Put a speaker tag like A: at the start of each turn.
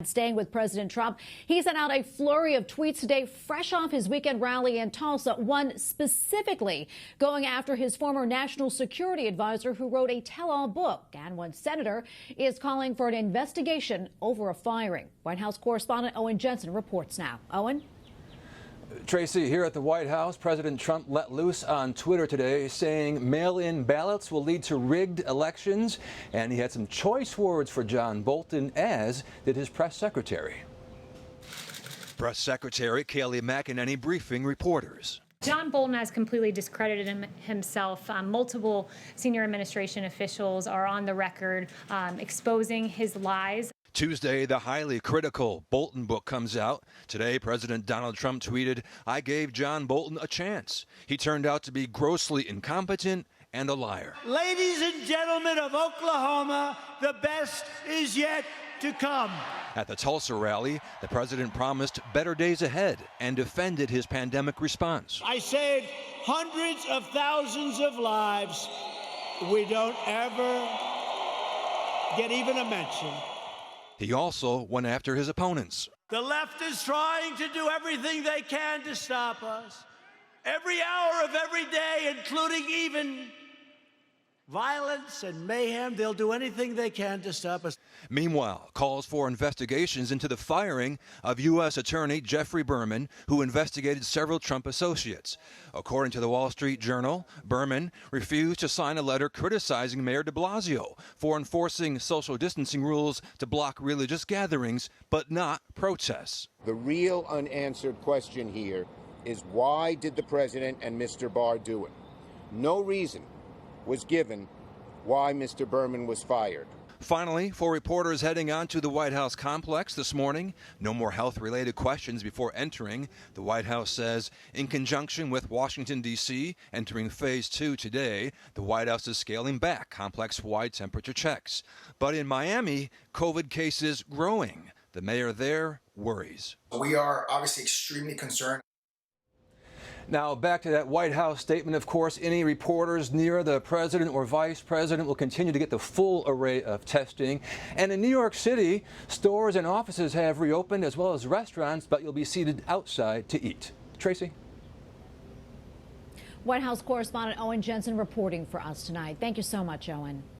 A: staying with President Trump. He sent out a flurry of tweets today, fresh off his weekend rally in Tulsa, one specifically going after his former national security advisor who wrote a tell-all book. And one senator is calling for an investigation over a firing. White House correspondent Owen Jensen reports now. Owen?
B: Tracy, here at the White House, President Trump let loose on Twitter today saying mail-in ballots will lead to rigged elections, and he had some choice words for John Bolton, as did his press secretary.
C: Press Secretary Kayleigh McEnany briefing reporters.
D: John Bolton has completely discredited himself. Multiple senior administration officials are on the record exposing his lies.
C: Tuesday, the highly critical Bolton book comes out. Today, President Donald Trump tweeted, "I gave John Bolton a chance. He turned out to be grossly incompetent and a liar."
E: Ladies and gentlemen of Oklahoma, the best is yet to come.
C: At the Tulsa rally, the president promised better days ahead and defended his pandemic response.
E: I saved hundreds of thousands of lives. We don't ever get even a mention.
C: He also went after his opponents.
E: The left is trying to do everything they can to stop us. Every hour of every day, including even violence and mayhem, they'll do anything they can to stop us.
C: Meanwhile, calls for investigations into the firing of U.S. Attorney Jeffrey Berman, who investigated several Trump associates. According to the Wall Street Journal, Berman refused to sign a letter criticizing Mayor de Blasio for enforcing social distancing rules to block religious gatherings, but not protests.
F: The real unanswered question here is, why did the president and Mr. Barr do it? No reason was given why Mr. Berman was fired.
C: Finally, for reporters heading on to the White House complex this morning, no more health-related questions before entering. The White House says, in conjunction with Washington, D.C., entering Phase 2 today, the White House is scaling back complex-wide temperature checks. But in Miami, COVID cases growing. The mayor there worries.
G: We are obviously extremely concerned.
B: Now, back to that White House statement. Of course, any reporters near the president or vice president will continue to get the full array of testing. And in New York City, stores and offices have reopened, as well as restaurants, but you'll be seated outside to eat. Tracy?
A: White House correspondent Owen Jensen reporting for us tonight. Thank you so much, Owen.